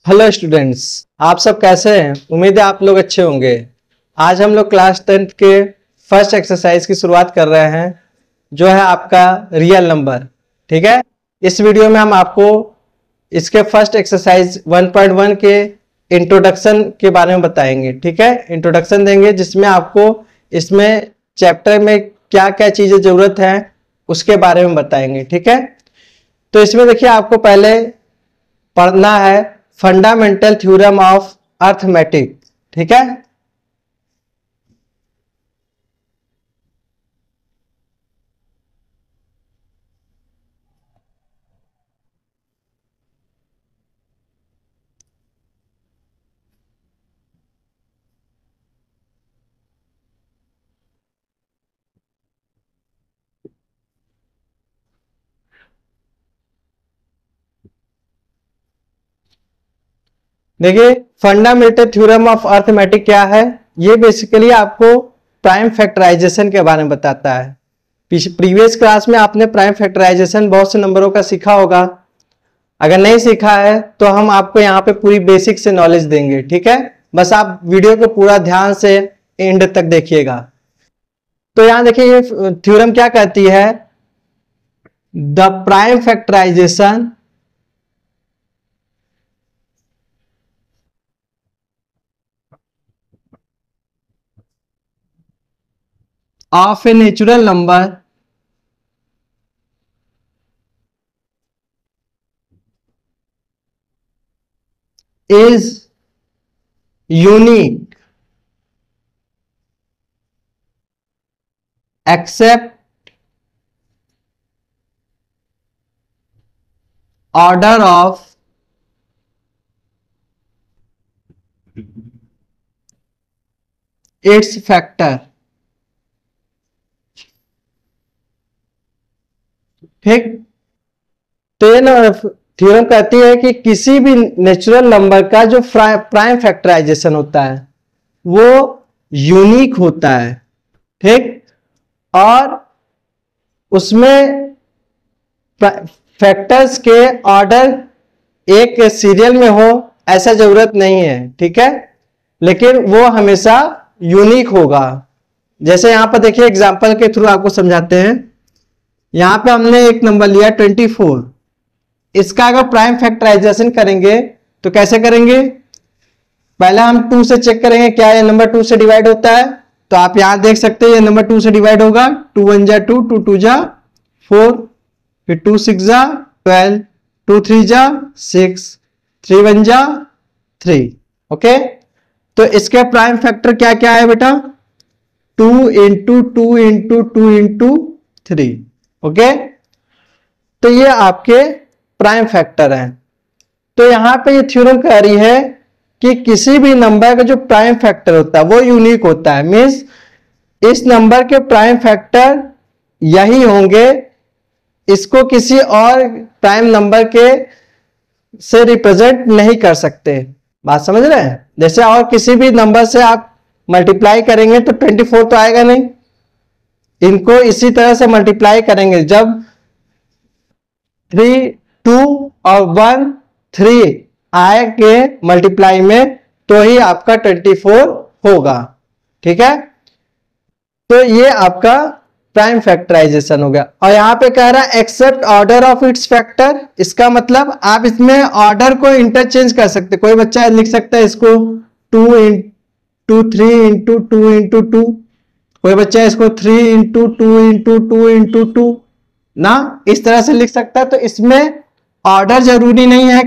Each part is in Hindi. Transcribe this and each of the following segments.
हेलो स्टूडेंट्स, आप सब कैसे हैं। उम्मीद है आप लोग अच्छे होंगे। आज हम लोग क्लास 10th के फर्स्ट एक्सरसाइज की शुरुआत कर रहे हैं, जो है आपका रियल नंबर। ठीक है, इस वीडियो में हम आपको इसके फर्स्ट एक्सरसाइज 1.1 के इंट्रोडक्शन के बारे में बताएंगे। ठीक है, इंट्रोडक्शन देंगे जिसमें आपको इसमें चैप्टर में क्या क्या चीजें जरूरत है उसके बारे में बताएंगे। ठीक है, तो इसमें देखिए आपको पहले पढ़ना है फंडामेंटल थ्योरम ऑफ अर्थमेटिक। ठीक है, देखिए फंडामेंटल थ्योरम ऑफ अर्थमेटिक क्या है। ये बेसिकली आपको प्राइम फैक्टराइजेशन के बारे में बताता है। प्रीवियस क्लास में आपने प्राइम फैक्टराइजेशन बहुत से नंबरों का सीखा होगा। अगर नहीं सीखा है तो हम आपको यहाँ पे पूरी बेसिक से नॉलेज देंगे। ठीक है, बस आप वीडियो को पूरा ध्यान से एंड तक देखिएगा। तो यहाँ देखिए ये थ्योरम क्या कहती है, the prime factorization of a natural number is unique except order of its factor। ठीक, तो ये ना थ्योरम कहती है कि किसी भी नेचुरल नंबर का जो प्राइम फैक्टराइजेशन होता है वो यूनिक होता है। ठीक, और उसमें फैक्टर्स के ऑर्डर एक सीरियल में हो ऐसा जरूरत नहीं है। ठीक है, लेकिन वो हमेशा यूनिक होगा। जैसे यहां पर देखिए एग्जांपल के थ्रू आपको समझाते हैं। यहां पे हमने एक नंबर लिया 24। इसका अगर प्राइम फैक्टराइजेशन करेंगे तो कैसे करेंगे, पहले हम 2 से चेक करेंगे क्या ये नंबर 2 से डिवाइड होता है। तो आप यहां देख सकते हैं ये नंबर 2 से डिवाइड होगा। 2 1 जा 2, 2 2 जा 4, फिर 2 6 जा 12, 2 3 जा 6, 3 1 जा 3। ओके, तो इसके प्राइम फैक्टर क्या क्या है बेटा, 2 इंटू 2 इंटू 2 इंटू 3। ओके, तो ये आपके प्राइम फैक्टर हैं। तो यहां पे ये थ्योरम कह रही है कि किसी भी नंबर का जो प्राइम फैक्टर होता है वो यूनिक होता है। मींस इस नंबर के प्राइम फैक्टर यही होंगे, इसको किसी और प्राइम नंबर के से रिप्रेजेंट नहीं कर सकते। बात समझ रहे हैं, जैसे और किसी भी नंबर से आप मल्टीप्लाई करेंगे तो 24 तो आएगा नहीं। इनको इसी तरह से मल्टीप्लाई करेंगे, जब 3 2 और 1 3 आएंगे मल्टीप्लाई में तो ही आपका 24 होगा। ठीक है, तो ये आपका प्राइम फैक्टराइजेशन हो गया। और यहां पे कह रहा है except order of its factor. इसका मतलब आप इसमें ऑर्डर को इंटरचेंज कर सकते। कोई बच्चा लिख सकता है इसको 2 इंटू 3 इंटू 2 इंटू 2, कोई बच्चा इसको 3 इंटू 2 इंटू 2 इंटू 2 ना, इस तरह से लिख सकता है। तो इसमें ऑर्डर जरूरी नहीं है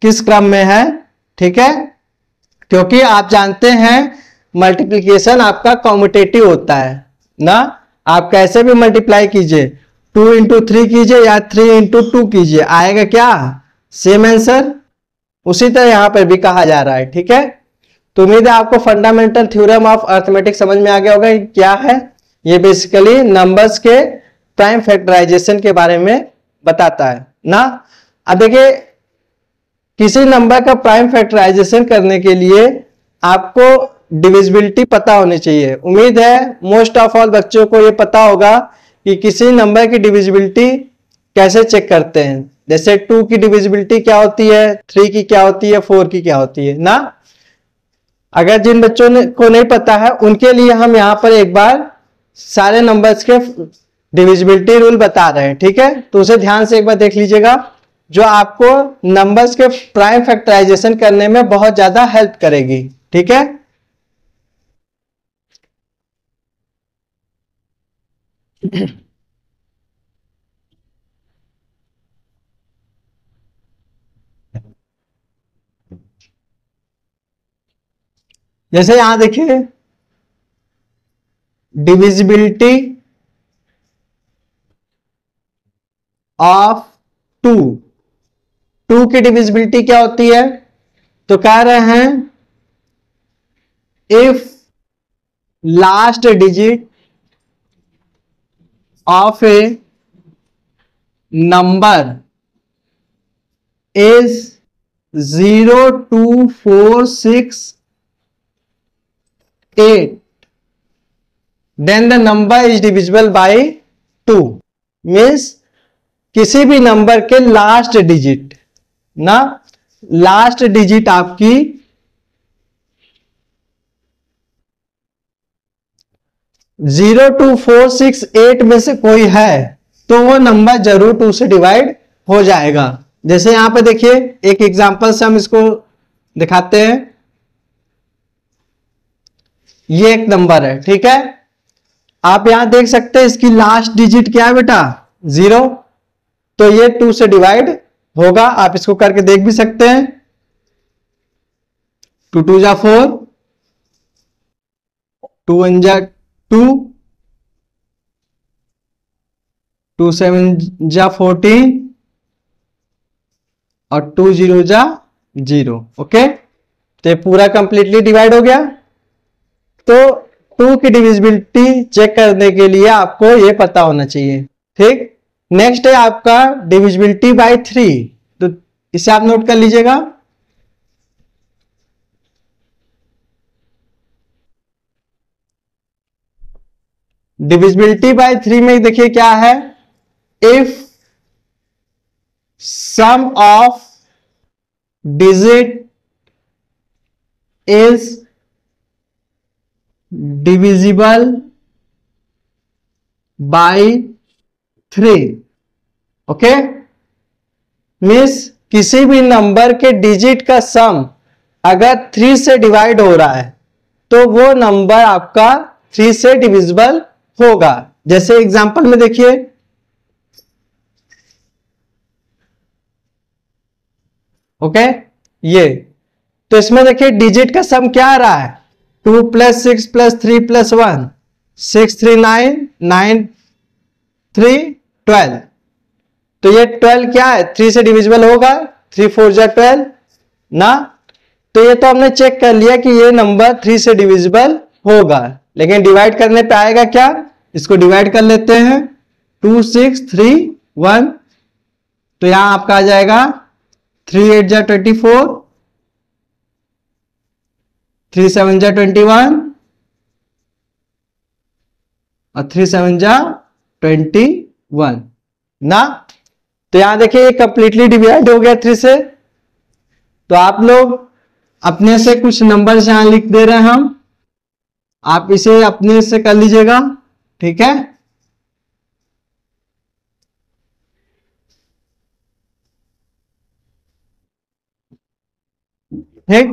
किस क्रम में है। ठीक है, क्योंकि आप जानते हैं मल्टीप्लिकेशन आपका कॉम्यूटेटिव होता है ना। आप कैसे भी मल्टीप्लाई कीजिए, 2 इंटू 3 कीजिए या 3 इंटू 2 कीजिए, आएगा क्या, सेम आंसर। उसी तरह यहां पर भी कहा जा रहा है। ठीक है, तो उम्मीद है आपको फंडामेंटल थ्योरम ऑफ अर्थमेटिक समझ में आ गया होगा क्या है। ये बेसिकली नंबर्स के प्राइम फैक्टराइजेशन के बारे में बताता है ना। अब देखिए किसी नंबर का प्राइम फैक्टराइजेशन करने के लिए आपको डिविजिबिलिटी पता होनी चाहिए। उम्मीद है मोस्ट ऑफ ऑल बच्चों को ये पता होगा कि किसी नंबर की डिविजिबिलिटी कैसे चेक करते हैं, जैसे 2 की डिविजिबिलिटी क्या होती है, 3 की क्या होती है, 4 की क्या होती है ना। अगर जिन बच्चों को नहीं पता है उनके लिए हम यहाँ पर एक बार सारे नंबर्स के डिविजिबिलिटी रूल बता रहे हैं, ठीक है। तो उसे ध्यान से एक बार देख लीजिएगा, जो आपको नंबर्स के प्राइम फैक्टराइजेशन करने में बहुत ज्यादा हेल्प करेगी, ठीक है। जैसे यहां देखिए डिविजिबिलिटी ऑफ टू, टू की डिविजिबिलिटी क्या होती है, तो कह रहे हैं if last digit of a number is 0, 2, 4, 6, 8, then the number is divisible by 2। Means किसी भी नंबर के लास्ट डिजिट ना, लास्ट डिजिट आपकी 0, 2, 4, 6, 8 में से कोई है तो वो नंबर जरूर 2 से डिवाइड हो जाएगा। जैसे यहां पे देखिए एक एग्जांपल से हम इसको दिखाते हैं। ये एक नंबर है, ठीक है। आप यहां देख सकते हैं इसकी लास्ट डिजिट क्या है बेटा, 0, तो ये 2 से डिवाइड होगा। आप इसको करके देख भी सकते हैं। 2 2 जा 4, 2 1 जा 2, 2 7 जा 14 और 2 0 जा 0। ओके, तो ये पूरा कंप्लीटली डिवाइड हो गया। तो 2 की डिविजिबिलिटी चेक करने के लिए आपको ये पता होना चाहिए, ठीक। नेक्स्ट है आपका डिविजिबिलिटी बाय 3, तो इसे आप नोट कर लीजिएगा। डिविजिबिलिटी बाय 3 में देखिए क्या है, if sum of digit is divisible by 3। Okay, means किसी भी नंबर के डिजिट का सम अगर 3 से डिवाइड हो रहा है तो वो नंबर आपका 3 से डिविजिबल होगा। जैसे एग्जांपल में देखिए, ओके, ये तो इसमें देखिए डिजिट का सम क्या आ रहा है, 2 + 6 + 3 + 1, 6 3 9, 9 3 12। तो ये 12 क्या है, 3 से डिविजिबल होगा, 3 4 जा 12 ना। तो ये तो हमने चेक कर लिया कि ये नंबर 3 से डिविजिबल होगा, लेकिन डिवाइड करने पे आएगा क्या, इसको डिवाइड कर लेते हैं। 2 6 3 1, तो यहां आपका आ जाएगा 3 8 जा 24, 3 7 जा 21 और 3 7 जा 21 ना। तो यहां देखिए ये कंप्लीटली डिवाइड हो गया 3 से। तो आप लोग अपने से कुछ नंबर यहां लिख दे रहे हैं हम, आप इसे अपने से कर लीजिएगा, ठीक है। ठीक,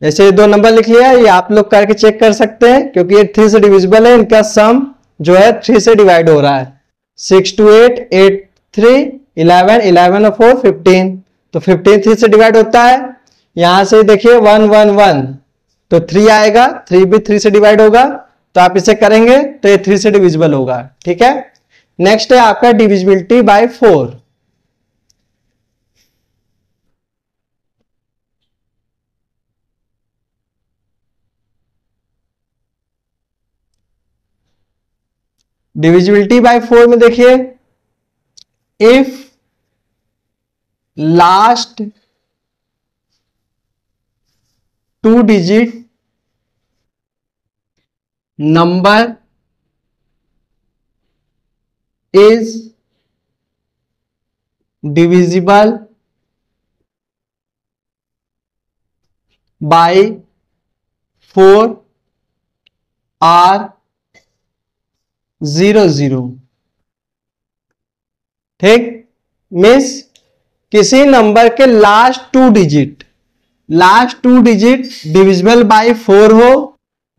जैसे 2 नंबर लिख लिया, ये आप लोग करके चेक कर सकते हैं क्योंकि ये 3 से डिविजिबल है, इनका सम जो है 3 से डिवाइड हो रहा है। 6 2 8 8 3 11 11 और 4 15, तो 15 3 से डिवाइड होता है। यहां से देखिए 1 1 1, तो 3 आएगा, 3 भी 3 से डिवाइड होगा, तो आप इसे करेंगे तो ये 3 से डिविजिबल होगा, ठीक है। नेक्स्ट है आपका डिविजिबिलिटी बाय 4। डिविजिबिलिटी बाय 4 में देखिए, if last 2 digit number is divisible by 4 or 00। ठीक, मीन्स किसी नंबर के last two digit divisible by 4 हो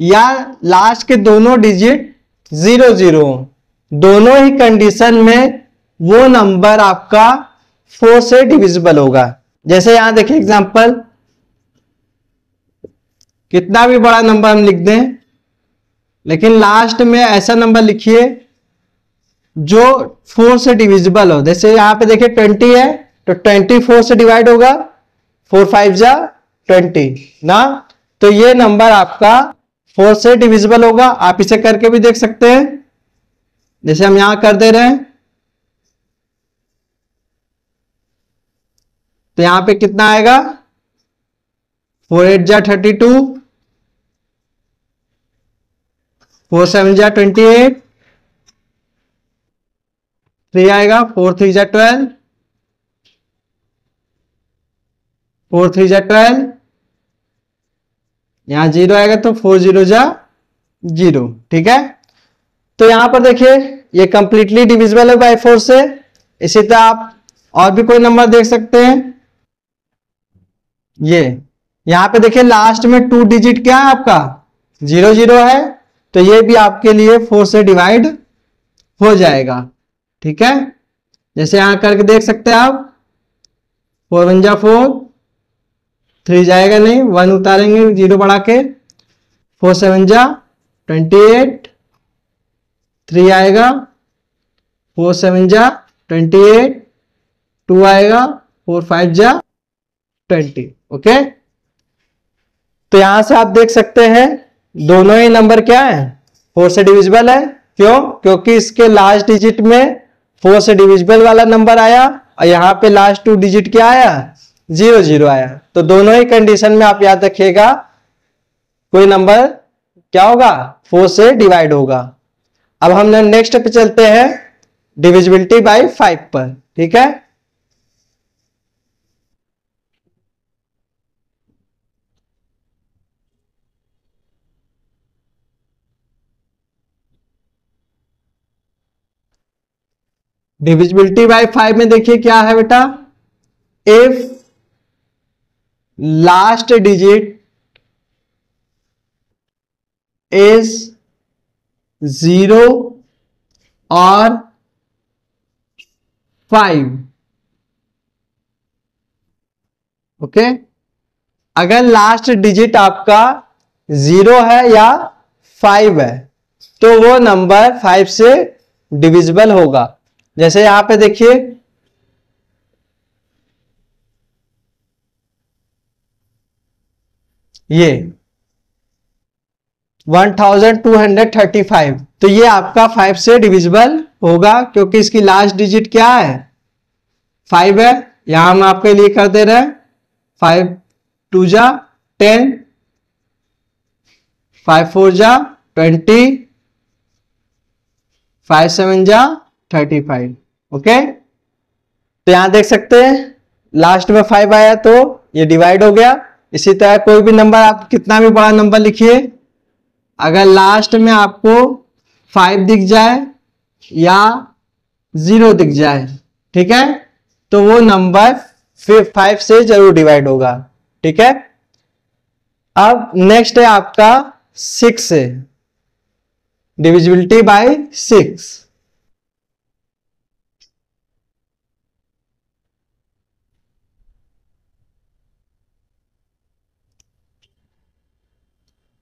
या लास्ट के दोनों डिजिट 00 हो, दोनों ही कंडीशन में वो नंबर आपका 4 से डिविजिबल होगा। जैसे यहां देखिए एग्जांपल, कितना भी बड़ा नंबर हम लिख दें, लेकिन लास्ट में ऐसा नंबर लिखिए जो 4 से डिविजिबल हो। जैसे यहां पे देखिए 20 है, तो 20 4 से डिवाइड होगा, 4 5 जा 20 ना, तो ये नंबर आपका 4 से डिविजिबल होगा। आप इसे करके भी देख सकते हैं, जैसे हम यहां कर दे रहे हैं, तो यहां पे कितना आएगा, 4 8 जा 32, 4 7 जा 28, 3 आएगा, 4 3 जा 12, 4 3 जा 12, यहां 0 आएगा तो 4 0 जा 0। ठीक है, तो यहां पर देखिए ये कंप्लीटली डिविजिबल है बाय 4 से। इसी तरह आप और भी कोई नंबर देख सकते हैं। ये यहां पे देखिए लास्ट में 2 डिजिट क्या है आपका, 00 है, तो ये भी आपके लिए 4 से डिवाइड हो जाएगा। ठीक है, जैसे यहां करके देख सकते हैं आप, 4 1 जा 4, 3 जाएगा नहीं, 1 उतारेंगे 0 बढ़ा के, 4 7 जा 28, 3 आएगा, 4 7 जा 28, 2 आएगा, 4 5 जा 20। ओके, तो यहां से आप देख सकते हैं दोनों ही नंबर क्या है, 4 से डिविजिबल है। क्यों? क्योंकि इसके लास्ट डिजिट में 4 से डिविजिबल वाला नंबर आया और यहां पे लास्ट 2 डिजिट क्या आया, 00 आया। तो दोनों ही कंडीशन में आप याद रखिएगा कोई नंबर क्या होगा, 4 से डिवाइड होगा। अब हम नेक्स्ट पे चलते हैं, डिविजिबिलिटी बाय 5 पर। ठीक है, डिविजिबिलिटी बाय 5 में देखिए क्या है बेटा, इफ लास्ट डिजिट इज 0 और 5। ओके, अगर लास्ट डिजिट आपका 0 है या 5 है तो वो नंबर 5 से डिविजिबल होगा। जैसे यहां पे देखिए, ये 1235, तो ये आपका 5 से डिविजिबल होगा क्योंकि इसकी लास्ट डिजिट क्या है, 5 है। यहां हम आपके लिए कर दे रहे हैं, 5 2 जा 10, 5 4 जा 20, 5 7 जा 35। ओके, तो यहां देख सकते हैं लास्ट में 5 आया तो ये डिवाइड हो गया। इसी तरह कोई भी नंबर आप कितना भी बड़ा नंबर लिखिए, अगर लास्ट में आपको 5 दिख जाए या 0 दिख जाए, ठीक है, तो वो नंबर फिर 5 से जरूर डिवाइड होगा। ठीक है, अब नेक्स्ट है आपका 6 से, डिविजिबिलिटी बाय 6।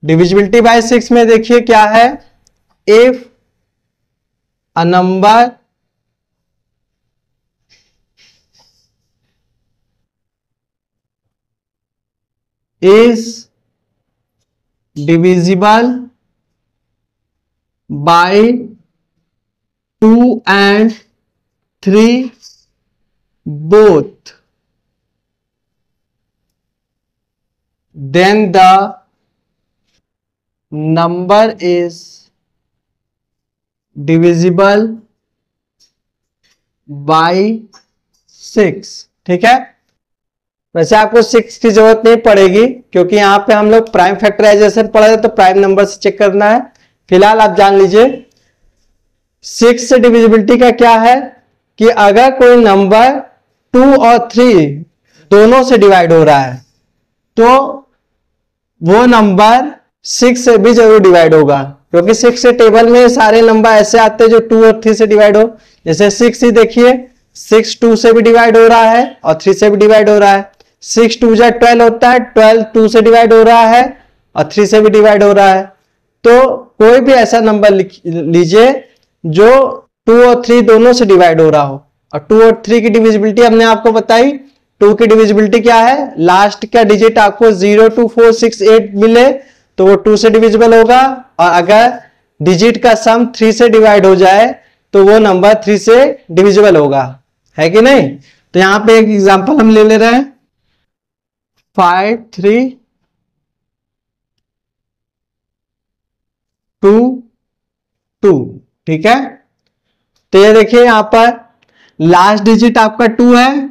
डिविजिबिलिटी बाय 6 में देखिए क्या है, if a number is divisible by 2 and 3 both, then the number is divisible by 6, ठीक है। वैसे आपको 6 की जरूरत नहीं पड़ेगी क्योंकि यहाँ पे हम लोग प्राइम फैक्टराइजेशन पढ़ा है तो प्राइम नंबर से चेक करना है। फिलहाल आप जान लीजिए 6 से डिविजिबिलिटी का क्या है कि अगर कोई नंबर 2 और 3 दोनों से डिवाइड हो रहा है तो वो नंबर 6 से भी जरूर डिवाइड होगा, क्योंकि 6 से टेबल में सारे नंबर ऐसे आते हैं जो 2 और 3 से डिवाइड हो। जैसे 6 ही देखिए, 6 2 से भी डिवाइड हो रहा है और 3 से भी डिवाइड हो रहा है। 6 2 जा 12 होता है, 12 2 से डिवाइड हो रहा है और 3 से भी डिवाइड हो रहा है। तो कोई भी ऐसा नंबर लीजिए जो 2 और 3 दोनों से डिवाइड हो रहा हो। और 2 और 3 की डिविजिबिलिटी हमने आपको बताई। 2 की डिविजिबिलिटी क्या है, लास्ट का डिजिट आपको 0 2 4 6 8 मिले तो वो 2 से डिविजिबल होगा, और अगर डिजिट का सम 3 से डिवाइड हो जाए तो वो नंबर 3 से डिविजिबल होगा, है कि नहीं। तो यहां पे एक एग्जांपल हम ले रहे हैं 5 3 2 2, ठीक है। तो ये देखिए यहां पर लास्ट डिजिट आपका 2 है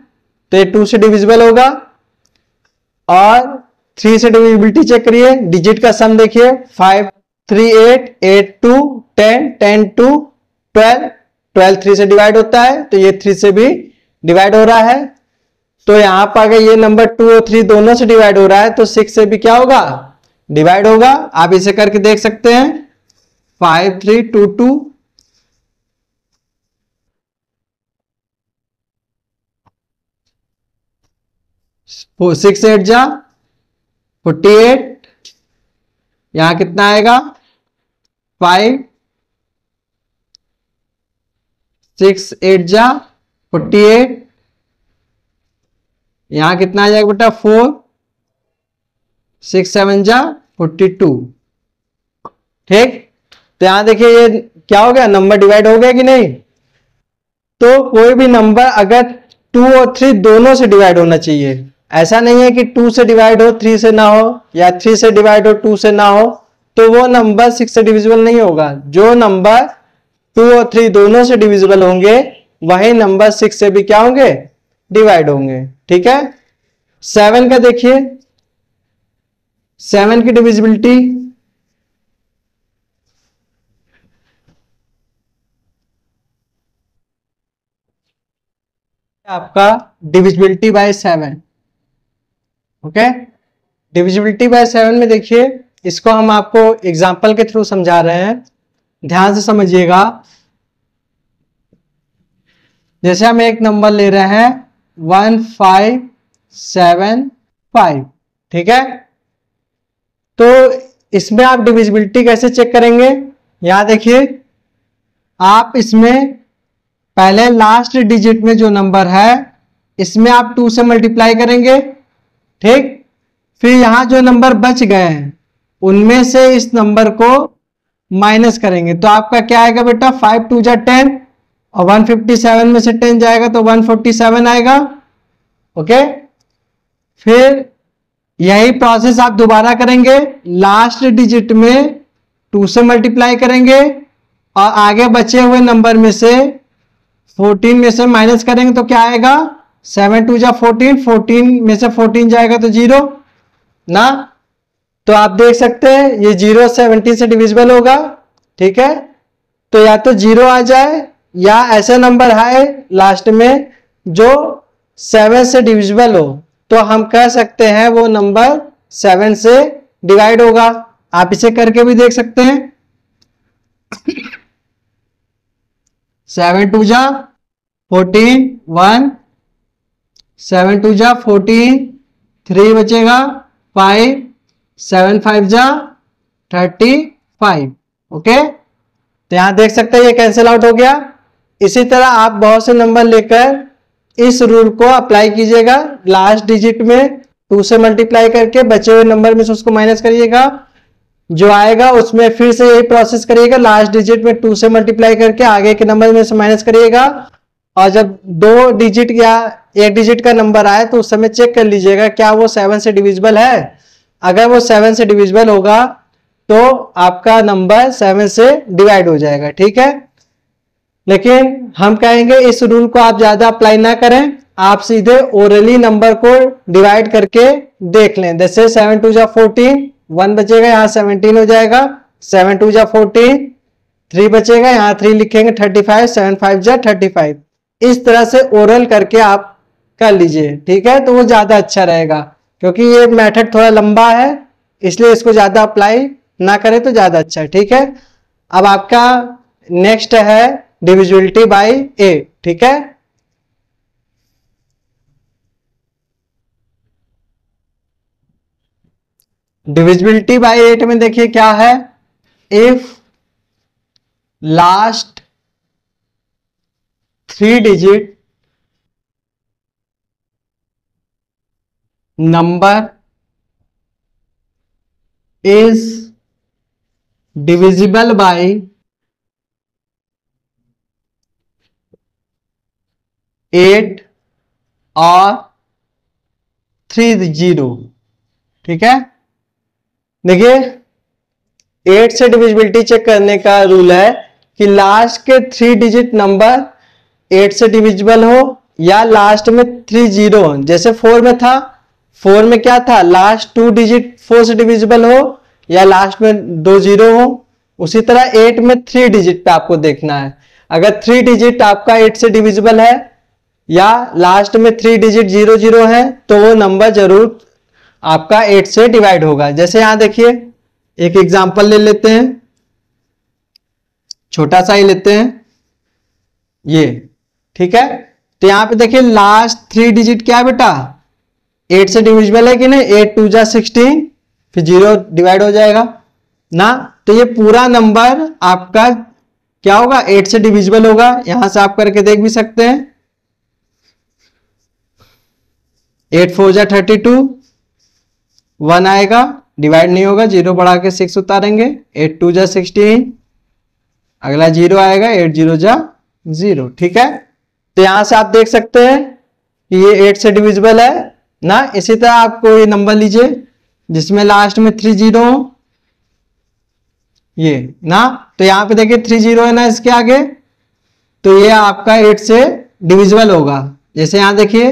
तो ये 2 से डिविजिबल होगा, और 3 से डिविजिबिलिटी चेक करिए, डिजिट का सम देखिए 5 3 8 8 2 10 10 2 12 12 3 से डिवाइड होता है तो ये 3 से भी डिवाइड हो रहा है। तो यहां पर अगर ये नंबर 2 और 3 दोनों से डिवाइड हो रहा है तो 6 से भी क्या होगा, डिवाइड होगा। आप इसे करके देख सकते हैं 5 3 2 2 6 8 जा 48, यहां कितना आएगा 5 6 8 जा 48, यहां कितना आ जाएगा बेटा 4 6 7 जा 42, ठीक। तो यहां देखिए ये क्या हो गया, नंबर डिवाइड हो गया कि नहीं। तो कोई भी नंबर अगर 2 और 3 दोनों से डिवाइड होना चाहिए, ऐसा नहीं है कि 2 से डिवाइड हो 3 से ना हो या 3 से डिवाइड हो 2 से ना हो, तो वो नंबर 6 से डिविजिबल नहीं होगा। जो नंबर 2 और 3 दोनों से डिविजिबल होंगे वही नंबर 6 से भी क्या होंगे, डिवाइड होंगे, ठीक है। 7 का देखिए, 7 की डिविजिबिलिटी आपका divisibility bye 7, okay. Divisibility bye 7 में देखिए, इसको हम आपको एग्जांपल के थ्रू समझा रहे हैं, ध्यान से समझिएगा। जैसे हम एक नंबर ले रहे हैं 1575, ठीक है। तो इसमें आप डिविजिबिलिटी कैसे चेक करेंगे, यहां देखिए आप इसमें पहले लास्ट डिजिट में जो नंबर है इसमें आप 2 से मल्टीप्लाई करेंगे, ठीक। फिर यहां जो नंबर बच गए हैं उनमें से इस नंबर को माइनस करेंगे तो आपका क्या आएगा बेटा 5 2 जा 10, और 157 में से 10 जाएगा तो 147 आएगा, ओके। फिर यही प्रोसेस आप दोबारा करेंगे, लास्ट डिजिट में 2 से मल्टीप्लाई करेंगे और आगे बचे हुए नंबर में से 14 में से माइनस करेंगे तो क्या आएगा 7 2 जा 14, 14 में से 14 जाएगा तो 0 ना। तो आप देख सकते हैं ये 0 17 से डिविजिबल होगा, ठीक है। तो या तो 0 आ जाए या ऐसा नंबर है लास्ट में जो 7 से डिविजिबल हो, तो हम कह सकते हैं वो नंबर 7 से डिवाइड होगा। आप इसे करके भी देख सकते हैं 7 2 जा 14 1, 7 2 जा 14, 3 बचेगा 5, 7 5 जा 35, ओके। तो यहां देख सकते हैं ये कैंसिल आउट हो गया। इसी तरह आप बहुत से नंबर लेकर इस रूल को अप्लाई कीजिएगा, लास्ट डिजिट में 2 से मल्टीप्लाई करके बचे हुए नंबर में से उसको माइनस करिएगा, जो आएगा उसमें फिर से यही प्रोसेस करिएगा, लास्ट डिजिट में 2 से मल्टीप्लाई करके आगे के नंबर में से माइनस करिएगा, और जब 2 डिजिट या 1 डिजिट का नंबर आए तो उस समय चेक कर लीजिएगा क्या वो 7 से डिविजिबल है। अगर वो 7 से डिविजिबल होगा तो आपका नंबर 7 से डिवाइड हो जाएगा, ठीक है। लेकिन हम कहेंगे इस रूल को आप ज्यादा अप्लाई ना करें, आप सीधे ओरली नंबर को डिवाइड करके देख लें। जैसे 7 2 जा 14, 1 बचेगा, यहाँ 17 हो जाएगा, 7 2 जा 14, 3 बचेगा, यहाँ 3 लिखेंगे, 35, 7 5 जा 35। इस तरह से ओरल करके आप कर लीजिए, ठीक है। तो वो ज्यादा अच्छा रहेगा, क्योंकि ये मेथड थोड़ा लंबा है, इसलिए इसको ज्यादा अप्लाई ना करें तो ज्यादा अच्छा है, ठीक है। अब आपका नेक्स्ट है डिविजिबिलिटी बाय 8, ठीक है। डिविजिबिलिटी बाय 8 में देखिए क्या है, if last 3 digit number is divisible bye 8 और 30, ठीक है। देखिए 8 से डिविजिबिलिटी चेक करने का रूल है कि लास्ट के 3 डिजिट नंबर 8 से डिविजिबल हो या लास्ट में 3 जीरो हो। जैसे 4 में था, 4 में क्या था, लास्ट 2 डिजिट 4 से डिविजिबल हो या लास्ट में 2 जीरो हो। उसी तरह 8 में 3 डिजिट पे आपको देखना है। अगर 3 डिजिट आपका 8 से डिविजिबल है या लास्ट में 3 डिजिट 0 0 है तो वो नंबर जरूर आपका 8 से डिवाइड होगा। जैसे यहां देखिए एक एग्जांपल ले लेते हैं, छोटा सा ही लेते हैं ये, ठीक है। तो यहां पे देखिए लास्ट 3 डिजिट क्या है बेटा, 8 से डिविजिबल है कि नहीं, 8 2 जा 16, फिर 0 डिवाइड हो जाएगा ना। तो ये पूरा नंबर आपका क्या होगा, 8 से डिविजिबल होगा। यहां से आप करके देख भी सकते हैं, 8 4 जा 32, 1 आएगा, डिवाइड नहीं होगा, 0 बढ़ा के 6 उतारेंगे, 8 2 जा 16, अगला 0 आएगा, 8 0 जा 0, ठीक है। तो यहां से आप देख सकते हैं कि ये 8 से डिविजिबल है ना। इसी तरह आपको ये नंबर लीजिए जिसमें लास्ट में 3 जीरो हो, ये ना। तो यहां पे देखिए 3 जीरो है ना इसके आगे, तो ये आपका 8 से डिविजिबल होगा। जैसे यहां देखिए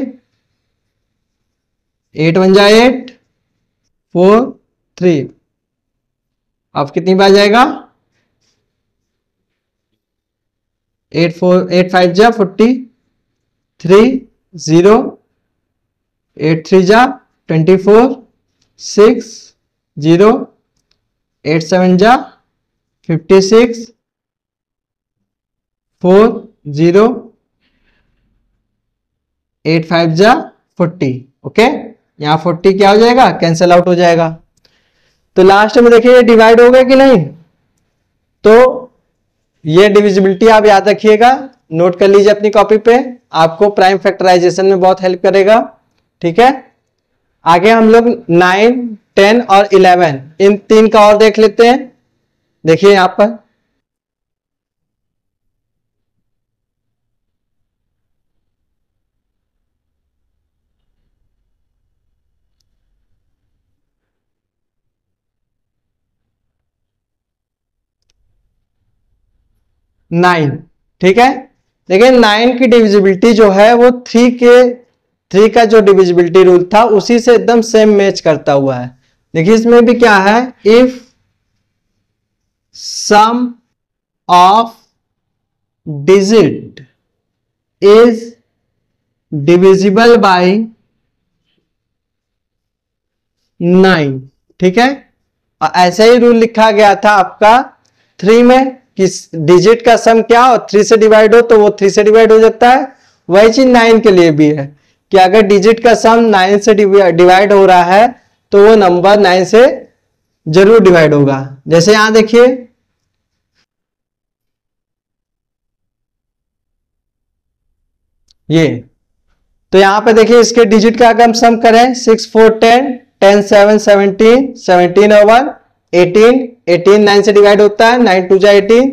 8 1 जा 8, 4 3, अब कितनी बार जाएगा, 8 5 जा 40, 3 0, 8 3 जा 24, 6 0, 8 7 जा 56, 4 0, 8 5 जा 40, ओके। यहां 40 क्या हो जाएगा, कैंसिल आउट हो जाएगा। तो लास्ट में देखिए ये डिवाइड हो गया कि नहीं। तो ये डिविजिबिलिटी आप याद रखिएगा, नोट कर लीजिए अपनी कॉपी पे, आपको प्राइम फैक्टराइजेशन में बहुत हेल्प करेगा, ठीक है। आगे हम लोग 9 10 और 11 इन 3 का और देख लेते हैं। देखिए यहां पर नाइन, ठीक है। देखिए 9 की डिविजिबिलिटी जो है वो 3 का जो डिविजिबिलिटी रूल था उसी से एकदम सेम मैच करता हुआ है। देखिए इसमें भी क्या है, if sum of digit is divisible by 9, ठीक है। और ऐसे ही रूल लिखा गया था आपका 3 में कि डिजिट का सम क्या हो, 3 से डिवाइड हो तो वो 3 से डिवाइड हो जाता है। वही चीज 9 के लिए भी है कि अगर डिजिट का सम 9 से डिवाइड हो रहा है तो वो नंबर 9 से जरूर डिवाइड होगा। जैसे यहां देखिए ये, तो यहां पे देखिए इसके डिजिट का अगर हम सम करें 6 4 10, 10 7 17, 17 और 1 18, 18 9 से डिवाइड होता है, 9 2 जा 18,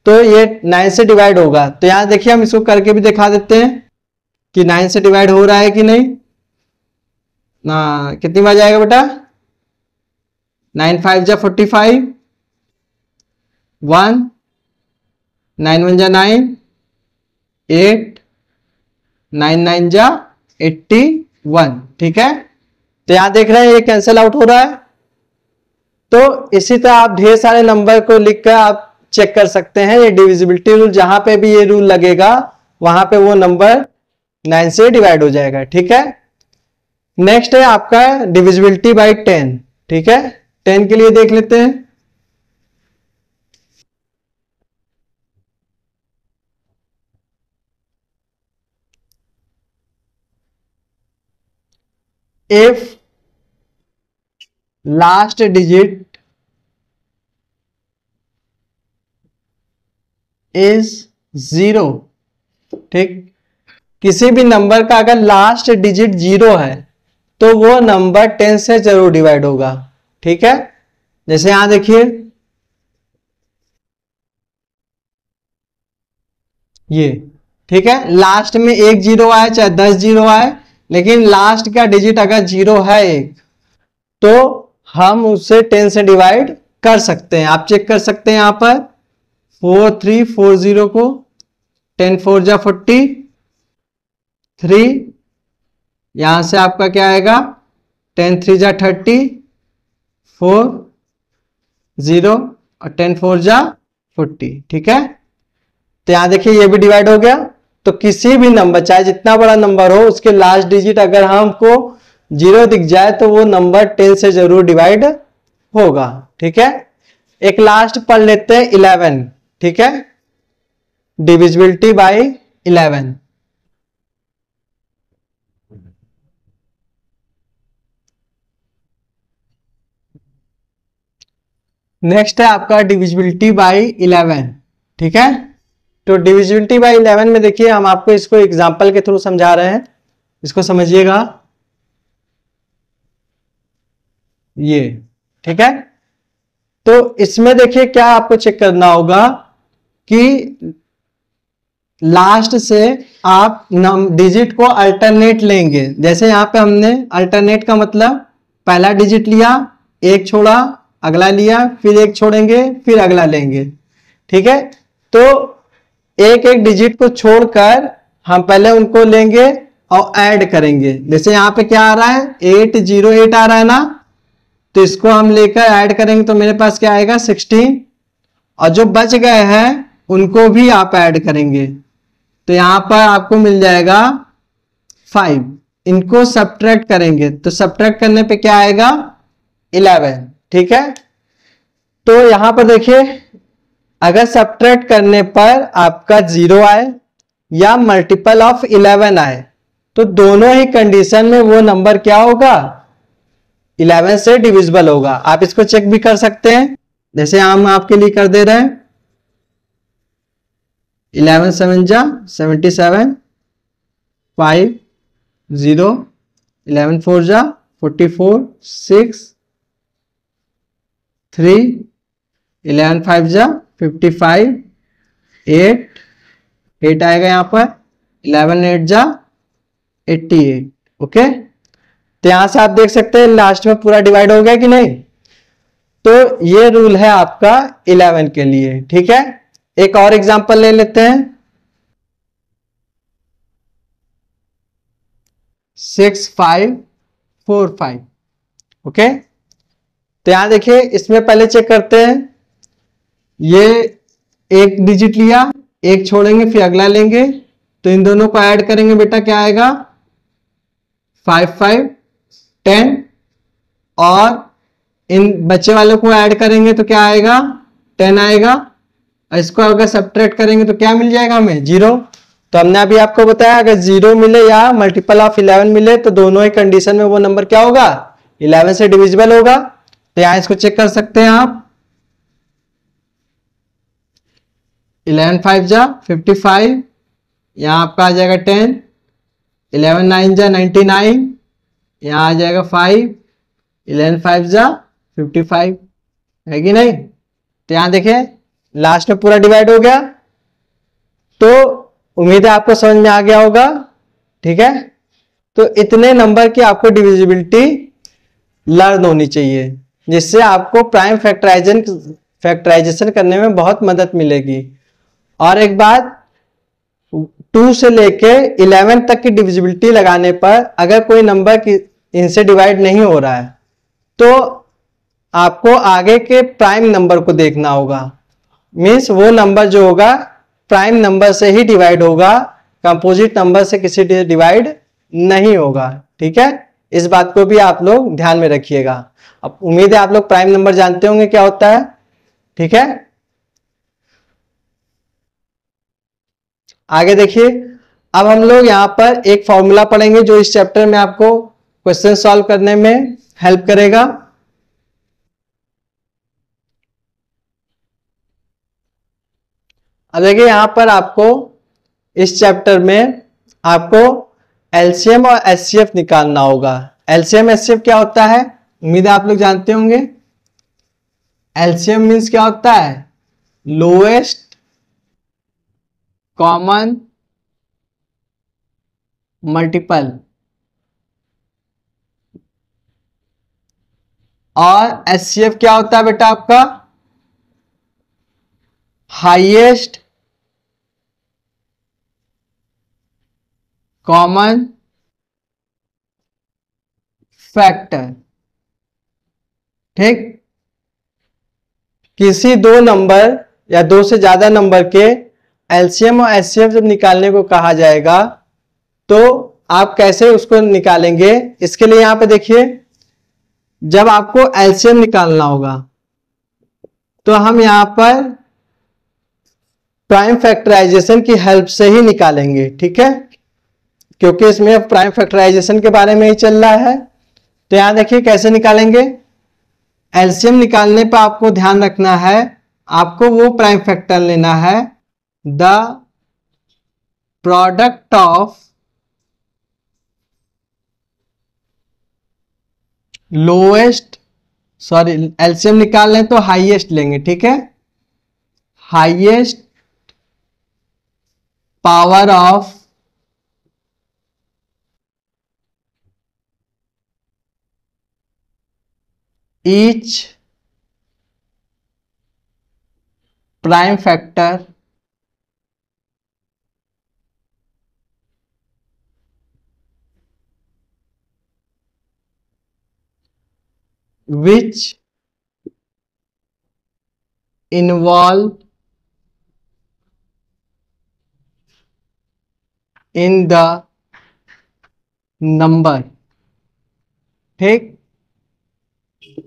तो ये 9 से डिवाइड होगा। तो यहां देखिए हम इसको करके भी दिखा देते हैं कि 9 से डिवाइड हो रहा है कि नहीं ना। कितनी बार जाएगा बेटा, 9 5 जा 45, 1 9 1 जा 9, 8 9 9 जा 81, ठीक है। तो यहां देख रहे हैं ये कैंसिल आउट हो रहा है। तो इसी तरह आप ढेर सारे नंबर को लिखकर आप चेक कर सकते हैं। ये डिविजिबिलिटी रूल, जहां पे भी ये रूल लगेगा वहां पे वो नंबर 9 से डिवाइड हो जाएगा, ठीक है। नेक्स्ट है आपका डिविजिबिलिटी बाय 10, ठीक है। 10 के लिए देख लेते हैं। इफ लास्ट डिजिट इज 0, ठीक। किसी भी नंबर का अगर लास्ट डिजिट 0 है तो वो नंबर 10 से जरूर डिवाइड होगा, ठीक है। जैसे यहां देखिए ये, ठीक है। लास्ट में एक 0 आए चाहे 10 0 आए, लेकिन लास्ट का डिजिट अगर 0 है एक, तो हम उसे 10 से डिवाइड कर सकते हैं। आप चेक कर सकते हैं यहां पर 4340 को 10 4 जा 40, 3 यहां से आपका क्या आएगा 10 3 जा 30, 4 0 और 10 4 जा 40, ठीक है। तो यहां देखिए ये भी डिवाइड हो गया। तो किसी भी नंबर चाहे जितना बड़ा नंबर हो उसके लास्ट डिजिट अगर हमको 0 दिख जाए तो वो नंबर 10 से जरूर डिवाइड होगा, ठीक है। एक लास्ट पढ़ लेते हैं 11, ठीक है। Divisibility bye 11। नेक्स्ट है आपका डिविजिबिलिटी बाय 11, ठीक है। तो डिविजिबिलिटी बाय 11 में देखिए हम आपको इसको एग्जांपल के थ्रू समझा रहे हैं, इसको समझिएगा ये, ठीक है। तो इसमें देखिए क्या आपको चेक करना होगा कि लास्ट से आप डिजिट को अल्टरनेट लेंगे। जैसे यहां पे हमने अल्टरनेट का मतलब पहला डिजिट लिया, एक छोड़ा, अगला लिया, फिर एक छोड़ेंगे, फिर अगला लेंगे, ठीक है। तो एक एक डिजिट को छोड़कर हम पहले उनको लेंगे और ऐड करेंगे। जैसे यहां पे क्या आ रहा है 808 आ रहा है ना, तो इसको हम लेकर ऐड करेंगे तो मेरे पास क्या आएगा 16, और जो बच गए हैं उनको भी आप ऐड करेंगे तो यहां पर आपको मिल जाएगा 5। इनको सब्ट्रैक्ट करेंगे तो सब्ट्रैक्ट करने पे क्या आएगा 11, ठीक है। तो यहां पर देखिए अगर सब्ट्रैक्ट करने पर आपका 0 आए या मल्टीपल ऑफ 11 आए तो दोनों ही कंडीशन में वो नंबर क्या होगा 11 से डिविजिबल होगा। आप इसको चेक भी कर सकते हैं, जैसे हम आपके लिए कर दे रहे हैं 11 7 जा 77, 5 0, 11 4 जा 44, 6 3, 11 5 जा 55, 8 आएगा यहां पर, 11 8 जा 88, ओके। तो यहां से आप देख सकते हैं लास्ट में पूरा डिवाइड हो गया कि नहीं। तो ये रूल है आपका 11 के लिए, ठीक है। एक और एग्जांपल ले लेते हैं 6 5 4 5, ओके। तो यहां देखिए इसमें पहले चेक करते हैं, ये एक डिजिट लिया, एक छोड़ेंगे फिर अगला लेंगे, तो इन दोनों को ऐड करेंगे बेटा क्या आएगा 5 5 10, और इन बच्चे वालों को ऐड करेंगे तो क्या आएगा 10 आएगा, और इसको अगर सब्ट्रैक्ट करेंगे तो क्या मिल जाएगा हमें 0। तो हमने अभी आपको बताया अगर 0 मिले या मल्टीपल ऑफ 11 मिले तो दोनों ही कंडीशन में वो नंबर क्या होगा 11 से डिविजिबल होगा। तो यहां इसको चेक कर सकते हैं आप 11 5 जा 55, यहां आपका आ जाएगा 10, 11 9 जा 99, यहां आ जाएगा 5, 11 5 जा 55, है कि नहीं। तो यहां देखिए लास्ट में पूरा डिवाइड हो गया। तो उम्मीद है आपको समझ में आ गया होगा, ठीक है। तो इतने नंबर की आपको डिविजिबिलिटी लर्न होनी चाहिए जिससे आपको प्राइम फैक्टराइजेशन करने में बहुत मदद मिलेगी। और एक बात 2 से लेके 11 तक की डिविजिबिलिटी लगाने पर अगर कोई नंबर इनसे डिवाइड नहीं हो रहा है तो आपको आगे के प्राइम नंबर को देखना होगा। मीन्स वो नंबर जो होगा प्राइम नंबर से ही डिवाइड होगा, कंपोजिट नंबर से किसी डिवाइड नहीं होगा। ठीक है, इस बात को भी आप लोग ध्यान में रखिएगा। अब उम्मीद है आप लोग प्राइम नंबर जानते होंगे क्या होता है। ठीक है, आगे देखिए। अब हम लोग यहां पर एक फॉर्मूला पढ़ेंगे जो इस चैप्टर में आपको क्वेश्चन सॉल्व करने में हेल्प करेगा। अब देखिए यहां पर आपको इस चैप्टर में आपको एलसीएम और एचसीएफ निकालना होगा। एलसीएम एचसीएफ क्या होता है, उम्मीद है आप लोग जानते होंगे। एलसीएम मीन्स क्या होता है, लोएस्ट कॉमन मल्टीपल, और एचसीएफ क्या होता है बेटा आपका, हाईएस्ट कॉमन फैक्टर। ठीक, किसी दो नंबर या दो से ज्यादा नंबर के एलसीएम और एचसीएफ जब निकालने को कहा जाएगा तो आप कैसे उसको निकालेंगे, इसके लिए यहां पे देखिए जब आपको एलसीएम निकालना होगा तो हम यहां पर प्राइम फैक्टराइजेशन की हेल्प से ही निकालेंगे। ठीक है, क्योंकि इसमें अब प्राइम फैक्टराइजेशन के बारे में ही चल रहा है। तो यहां देखिए कैसे निकालेंगे। एलसीएम निकालने पर आपको ध्यान रखना है, आपको वो प्राइम फैक्टर लेना है the product of lowest, sorry LCM निकाल लें तो हाईएस्ट लेंगे। ठीक है, highest power of each prime factor which involve in the number। ठीक,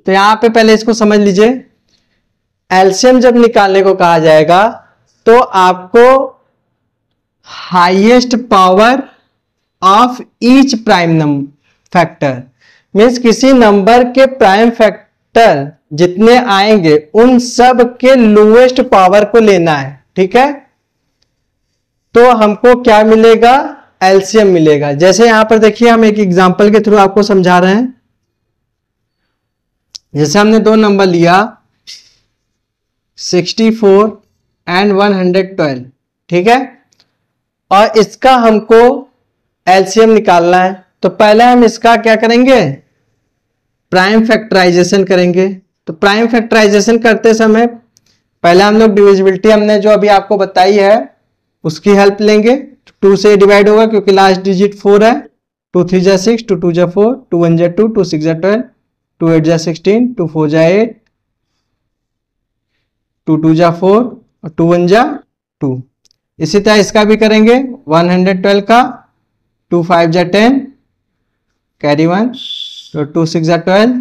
तो यहां पे पहले इसको समझ लीजिए। एलसीएम जब निकालने को कहा जाएगा तो आपको highest power of each prime number factor, means किसी नंबर के प्राइम फैक्टर जितने आएंगे उन सब के लोएस्ट पावर को लेना है। ठीक है, तो हमको क्या मिलेगा, एलसीएम मिलेगा। जैसे यहां पर देखिए हम एक एग्जांपल के थ्रू आपको समझा रहे हैं। जैसे हमने दो नंबर लिया 64 एंड 112। ठीक है, और इसका हमको एलसीएम निकालना है तो पहले हम इसका क्या करेंगे, प्राइम फैक्टराइजेशन करेंगे। तो प्राइम फैक्टराइजेशन करते समय पहले हम लोग डिविजिबिलिटी हमने जो अभी आपको बताई है उसकी हेल्प लेंगे। 2 से डिवाइड होगा क्योंकि लास्ट डिजिट 4 है। 2 3 जा 6, 2 2 जा 4, 2 1 जा 2, 2 6 जा 12, 2 8 जा 16, 2 4 जा 8, 2 2 जा 4 और 2 1 जा 2। इसी तरह इसका भी करेंगे 112 का, 2 5 जा 10 कैरी 1, तो 2 6 जा 12।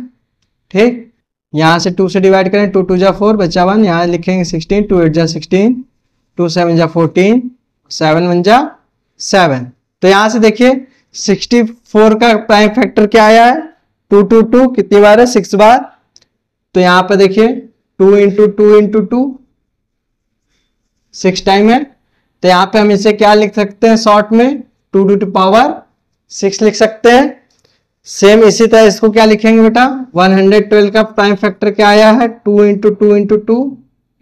ठीक, यहां से 2 से डिवाइड करें, 2 2 जा 4 बचा 1, यहां लिखेंगे 16, 2 8 जा 16, 2 7 जा 14, 7 1 जा 7। तो यहां से देखिए 64 का प्राइम फैक्टर क्या आया है, 2 2 2 कितनी बार है, 6 बार। तो यहां पर देखिए 2 इंटू 2 इंटू 2 6 टाइम है। तो यहां पे हम इसे क्या लिख सकते हैं शॉर्ट में, 2 टू पावर 6 लिख सकते हैं। सेम इसी तरह इसको क्या लिखेंगे बेटा, 112 का प्राइम फैक्टर क्या आया है, 2 इंटू 2 इंटू 2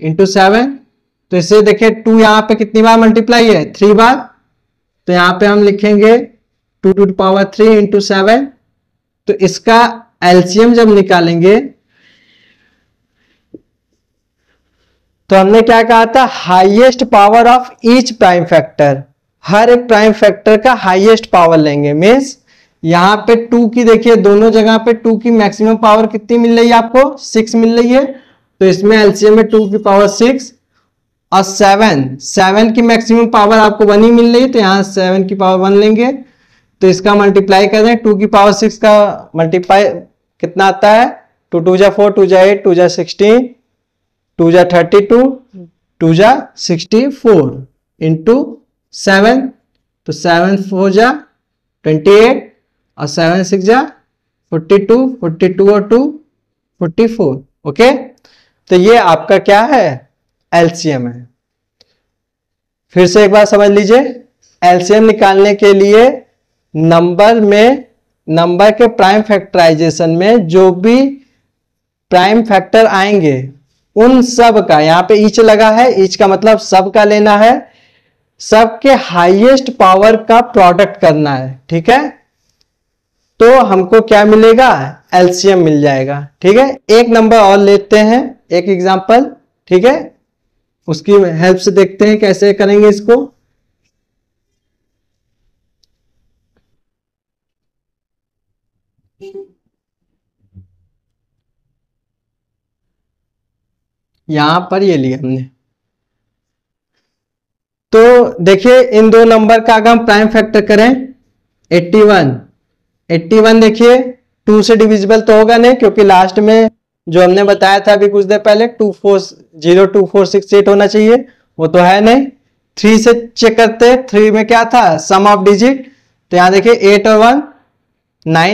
इंटू 7। तो इसे देखिए 2 यहां पे कितनी बार मल्टीप्लाई है, 3 बार। तो यहां पे हम लिखेंगे 2 टू पावर 3 इंटू 7। तो इसका एलसीएम जब निकालेंगे तो हमने क्या कहा था, highest power of each prime factor. हर एक प्राइम फैक्टर का हाईएस्ट पावर लेंगे। मीन्स यहाँ पे 2 की देखिए दोनों जगह पे 2 की मैक्सिमम पावर कितनी मिल रही है आपको, 6 मिल रही है। तो इसमें एलसीएम में 2 की पावर 6 और 7 की मैक्सिमम पावर आपको 1 ही मिल रही है, तो यहाँ 7 की पावर 1 लेंगे। तो इसका मल्टीप्लाई करें, 2 की पावर 6 का मल्टीप्लाई कितना आता है, 2 2 जा 4, 2 जा 8, 2 जा 16, 2 जा 32, 2 जा 64 इंटू 7, तो 7 4 जा 28 और 7 6 जा 42, 42 और 2 44। ओके, तो ये आपका क्या है, एलसीएम है। फिर से एक बार समझ लीजिए, एलसीएम निकालने के लिए नंबर के प्राइम फैक्टराइजेशन में जो भी प्राइम फैक्टर आएंगे उन सब का, यहां पे ईच लगा है, ईच का मतलब सब का लेना है, सबके हाईएस्ट पावर का प्रोडक्ट करना है। ठीक है, तो हमको क्या मिलेगा, एलसीएम मिल जाएगा। ठीक है, एक नंबर और लेते हैं, एक एग्जांपल। ठीक है, उसकी हेल्प से देखते हैं कैसे करेंगे इसको। यहां पर ये लिया हमने, तो देखिए इन दो नंबर का अगर हम प्राइम फैक्टर करें 81 देखिए 2 से डिविजिबल तो होगा नहीं, क्योंकि लास्ट में जो हमने बताया था अभी कुछ देर पहले 2402468 होना चाहिए, वो तो है नहीं। 3 से चेक करते, 3 में क्या था, सम ऑफ डिजिट, तो यहां देखिए 8 और 1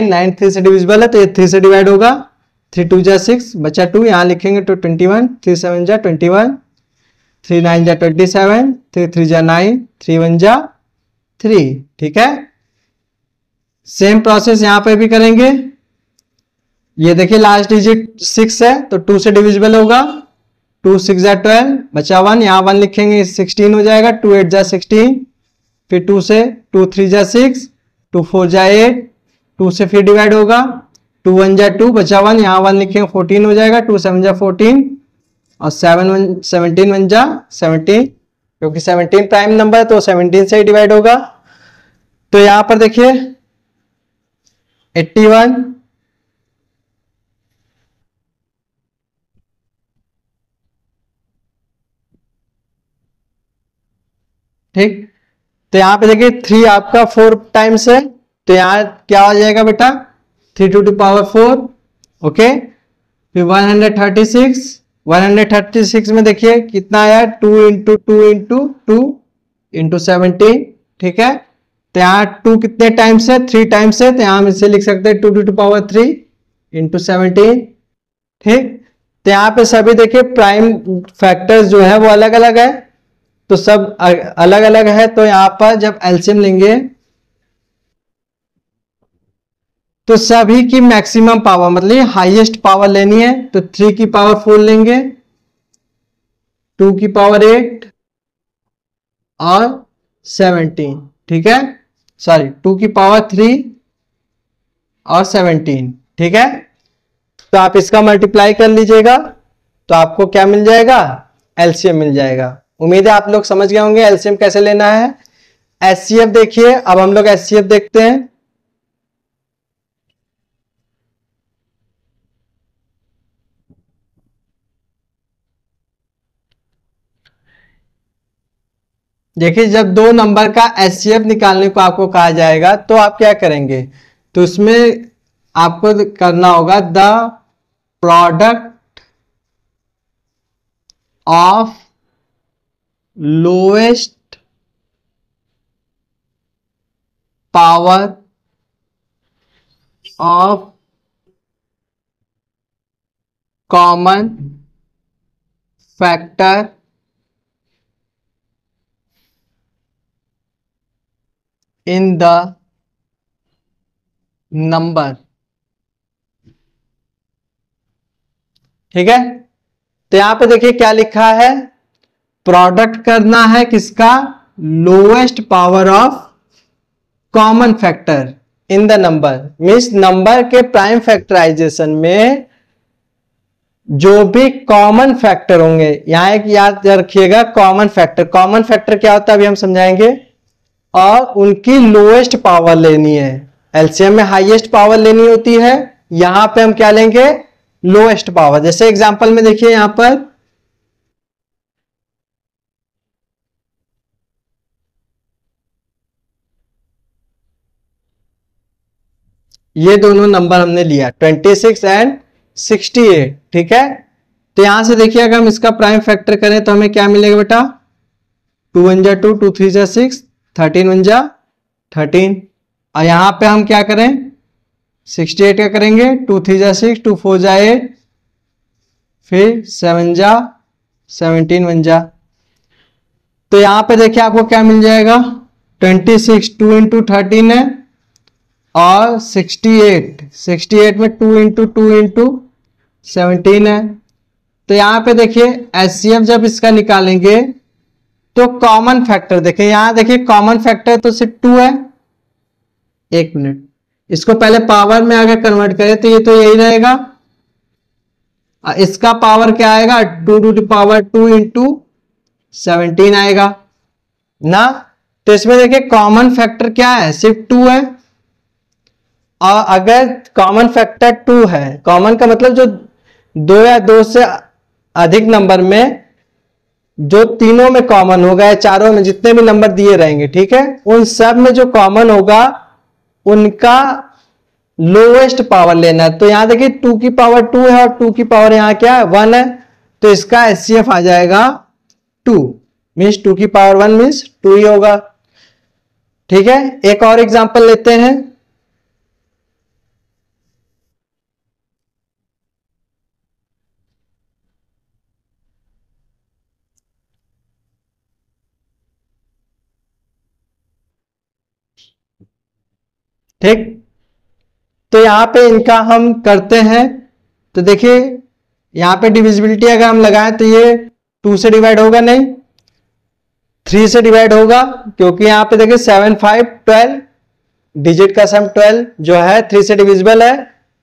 9 3 से डिविजिबल है, तो ये 3 से डिवाइड होगा, 3 2 जा 6 बचा 2, यहां लिखेंगे तो 21, 3 7 जा 21, 3 9 जा 27, 3 3 जा 9, 3 1 जा 3। ठीक है, सेम प्रोसेस यहां पे भी करेंगे। ये देखिए लास्ट डिजिट 6 है, तो 2 से डिविजिबल होगा, 2 6 जा 12 बचा 1, यहां 1 लिखेंगे 16 हो जाएगा, 2 8 जा 16, फिर 2 से 2 3 जा 6, 2 4 जा 8, 2 से फिर डिवाइड होगा, 2 1 जा 2 बचा 1, यहां 1 लिखेंगे 14 हो जाएगा, 2 7 जा 14 और 17 1 जा 17, क्योंकि 17 प्राइम नंबर है तो 17 से ही डिवाइड होगा। तो यहां पर देखिए 81 ठीक, तो यहां पे देखिए 3 आपका 4 टाइम्स है, तो यहां क्या हो जाएगा बेटा, 3 टू द पावर 4। ओके, फिर 136 में देखिए कितना आया, 2 इंटू 2 इंटू 2 इंटू 17। ठीक है, तो यहाँ 2 कितने टाइम्स है, 3 टाइम्स है, तो यहां हम इसे लिख सकते हैं 2 टू द पावर 3 इंटू 17। ठीक, तो यहाँ पे सभी देखिए प्राइम फैक्टर्स जो है वो अलग अलग है, तो सब अलग अलग है, तो यहां पर जब एलसीएम लेंगे तो सभी की मैक्सिमम पावर मतलब हाईएस्ट पावर लेनी है, तो 3 की पावर 4 लेंगे, 2 की पावर 8 और 17। ठीक है, सॉरी 2 की पावर 3 और 17। ठीक है, तो आप इसका मल्टीप्लाई कर लीजिएगा, तो आपको क्या मिल जाएगा, एलसीएम मिल जाएगा। उम्मीद है आप लोग समझ गए होंगे एलसीएम कैसे लेना है। एचसीएफ देखिए, अब हम लोग एचसीएफ देखते हैं। देखिए जब दो नंबर का एचसीएफ निकालने को आपको कहा जाएगा तो आप क्या करेंगे, तो उसमें आपको करना होगा the product of lowest power of common factor in the number. ठीक है, तो यहां पे देखिए क्या लिखा है, प्रोडक्ट करना है किसका, lowest power of common factor in the number. Means number के प्राइम फैक्टराइजेशन में जो भी कॉमन फैक्टर होंगे, यहां एक याद रखिएगा, कॉमन फैक्टर क्या होता है अभी हम समझाएंगे। और उनकी लोएस्ट पावर लेनी है। एलसीएम में हाईएस्ट पावर लेनी होती है, यहां पे हम क्या लेंगे, लोएस्ट पावर। जैसे एग्जांपल में देखिए यहां पर ये दोनों नंबर हमने लिया 26 एंड 68, ठीक है। तो यहां से देखिए अगर हम इसका प्राइम फैक्टर करें तो हमें क्या मिलेगा बेटा, 2 1 जा 2, 2 3 जा 6, 13 1 जा 13। और यहां पे हम क्या करें, 68 का करेंगे, 2 3 जा 6, 2 4 जा 8, फिर 7 जा 17 1 जा। तो यहां पे देखिए आपको क्या मिल जाएगा, 26 2 इंटू 13 है, और 68 में 2 इंटू 2 इंटू 17 है। तो यहां पे देखिए एचसीएफ जब इसका निकालेंगे तो कॉमन फैक्टर देखिए, यहां देखिए कॉमन फैक्टर तो सिर्फ 2 है। एक मिनट, इसको पहले पावर में अगर कन्वर्ट करें तो ये तो यही रहेगा, इसका पावर क्या आएगा, 2 टू द पावर 2 इंटू 17 आएगा ना। तो इसमें देखिए कॉमन फैक्टर क्या है, सिर्फ 2 है। और अगर कॉमन फैक्टर 2 है, कॉमन का मतलब जो 2 या 2 से अधिक नंबर में जो तीनों में कॉमन होगा या चारों में जितने भी नंबर दिए रहेंगे, ठीक है, उन सब में जो कॉमन होगा उनका लोएस्ट पावर लेना है। तो यहां देखिए 2 की पावर 2 है और 2 की पावर यहां क्या है, 1 है। तो इसका एचसीएफ आ जाएगा 2, मीन्स 2 की पावर 1 मीन्स 2 ही होगा, ठीक है। एक और एग्जांपल लेते हैं। ठीक, तो यहां पे इनका हम करते हैं। तो देखिए यहां पे डिविजिबिलिटी अगर हम लगाएं तो ये 2 से डिवाइड होगा नहीं, 3 से डिवाइड होगा, क्योंकि यहां पे देखिए 7 5 12 डिजिट का सम 12 जो है 3 से डिविजिबल है।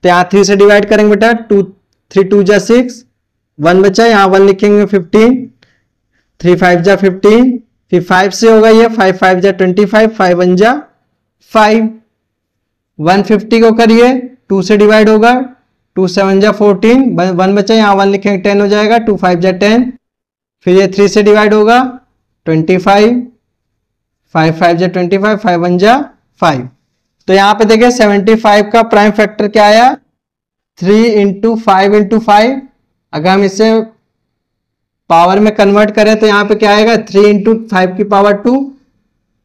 तो यहां 3 से डिवाइड करेंगे बेटा, 2 3 2 जा 6, 1 बचा, यहां 1 लिखेंगे, 15 3 5 जा 15, फिर 5 से होगा ये 5 5 जा 25, 5 1 जा 5, 150 को करिए, 2 से डिवाइड होगा, 2 7 जा 14, 1 बचा, यहाँ 1 लिखेंगे 10 हो जाएगा, 2 5 जा 10, फिर ये 3 से डिवाइड होगा 25, 5 5 जा 25, 5 1 जा 5। तो यहाँ पे देखिए 75 का प्राइम फैक्टर क्या आया, 3 इंटू 5 इंटू 5। अगर हम इसे पावर में कन्वर्ट करें तो यहाँ पे क्या आएगा, 3 इंटू 5 की पावर 2,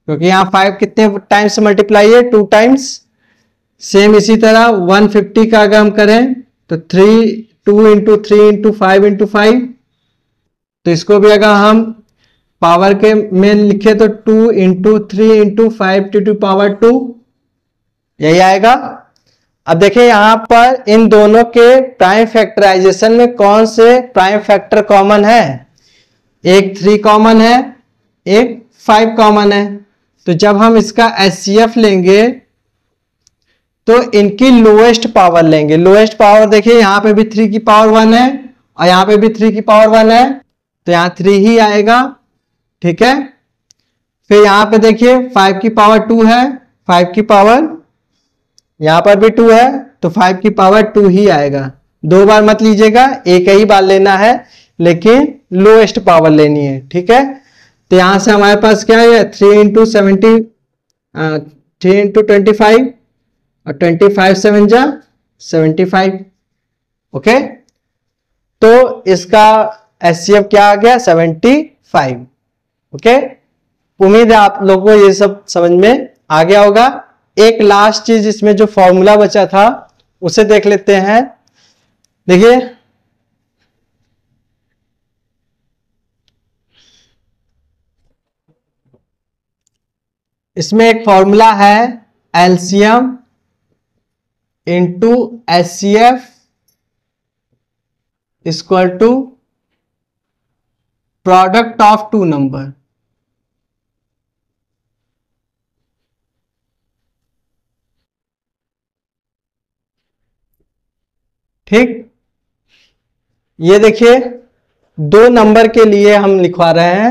क्योंकि यहाँ 5 कितने टाइम्स मल्टीप्लाई है, 2 टाइम्स। सेम इसी तरह 150 का अगर हम करें तो 2 इंटू 3 इंटू 5 इंटू 5। तो इसको भी अगर हम पावर के में लिखे तो 2 इंटू 3 इंटू 5 टू पावर 2, यही आएगा। अब देखिए यहां पर इन दोनों के प्राइम फैक्टराइजेशन में कौन से प्राइम फैक्टर कॉमन है, एक 3 कॉमन है, एक 5 कॉमन है। तो जब हम इसका एचसीएफ लेंगे तो इनकी लोएस्ट पावर लेंगे। लोएस्ट पावर देखिए यहां पे भी 3 की पावर 1 है और यहां पे भी 3 की पावर 1 है, तो यहां 3 ही आएगा, ठीक है। फिर यहां पे देखिए 5 की पावर 2 है, 5 की पावर यहां पर भी 2 है, तो 5 की पावर 2 ही आएगा। 2 बार मत लीजिएगा, एक ही बार लेना है, लेकिन लोएस्ट पावर लेनी है, ठीक है। तो यहां से हमारे पास क्या है, 3 इंटू 70, 3 इंटू 25 और 25 7 जा 75, ओके। तो इसका एचसीएफ क्या आ गया, 75, ओके। उम्मीद है आप लोगों को ये सब समझ में आ गया होगा। एक लास्ट चीज इसमें जो फॉर्मूला बचा था उसे देख लेते हैं। देखिए इसमें एक फॉर्मूला है, LCM into HCF equal to product of 2 number. ठीक, ये देखिए 2 नंबर के लिए हम लिखवा रहे हैं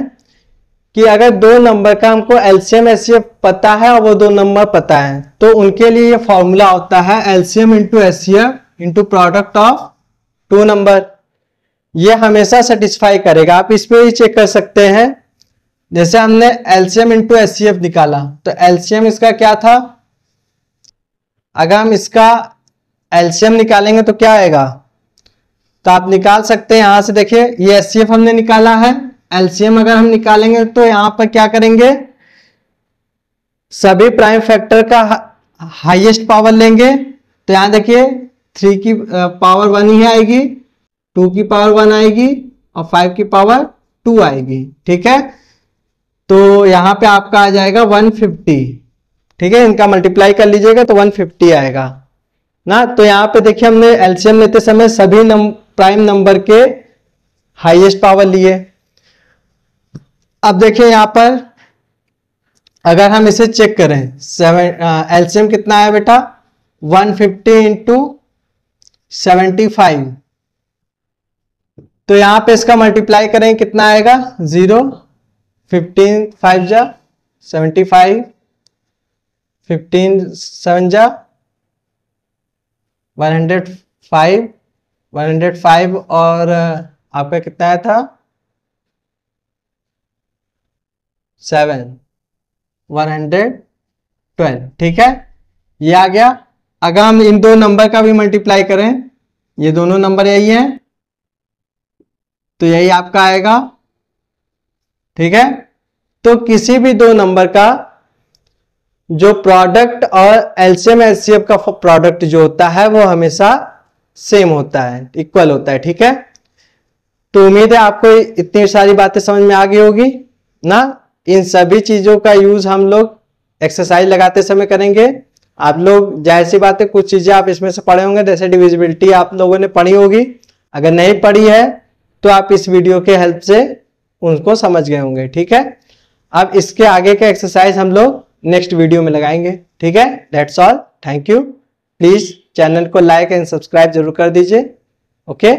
कि अगर दो नंबर का हमको एलसीएम एचसीएफ पता है और वो दो नंबर पता है, तो उनके लिए ये फॉर्मूला होता है LCM into HCF into product of two number. ये हमेशा सेटिस्फाई करेगा। आप इस पे ही चेक कर सकते हैं। जैसे हमने एलसीएम इंटू एचसीएफ निकाला, तो एलसीएम इसका क्या था, अगर हम इसका एलसीएम निकालेंगे तो क्या आएगा, तो आप निकाल सकते हैं यहां से। देखिए ये एचसीएफ हमने निकाला है, एलसीएम अगर हम निकालेंगे तो यहां पर क्या करेंगे, सभी प्राइम फैक्टर का हाईएस्ट पावर लेंगे। तो यहां देखिए 3 की पावर 1 ही आएगी, 2 की पावर 1 आएगी और 5 की पावर 2 आएगी। ठीक है, तो यहां पे आपका आ जाएगा 150। ठीक है, इनका मल्टीप्लाई कर लीजिएगा तो 150 आएगा ना। तो यहां पे देखिए हमने एलसीएम लेते समय सभी प्राइम नंबर के हाईएस्ट पावर लिए। अब देखिए यहां पर अगर हम इसे चेक करें, एलसीएम कितना है बेटा, 150 इंटू 75। तो यहां पे इसका मल्टीप्लाई करें कितना आएगा, 0, 15 5 जा 75, 15 7 जा 105, 105 और आपका कितना आया था 7, 112। ठीक है, ये आ गया। अगर हम इन दो नंबर का भी मल्टीप्लाई करें, ये दोनों नंबर यही है, तो यही आपका आएगा। ठीक है, तो किसी भी दो नंबर का जो प्रोडक्ट और एलसीएम एचसीएफ का प्रोडक्ट जो होता है वो हमेशा सेम होता है, इक्वल होता है। ठीक है, तो उम्मीद है आपको इतनी सारी बातें समझ में आ गई होगी ना। इन सभी चीजों का यूज हम लोग एक्सरसाइज लगाते समय करेंगे। आप लोग जाहिर सी बात है कुछ चीजें आप इसमें से पढ़े होंगे, जैसे डिविजिबिलिटी आप लोगों ने पढ़ी होगी। अगर नहीं पढ़ी है तो आप इस वीडियो के हेल्प से उनको समझ गए होंगे। ठीक है, अब इसके आगे का एक्सरसाइज हम लोग नेक्स्ट वीडियो में लगाएंगे। ठीक है, that's all, thank you. Please channel को लाइक एंड सब्सक्राइब जरूर कर दीजिए। ओके।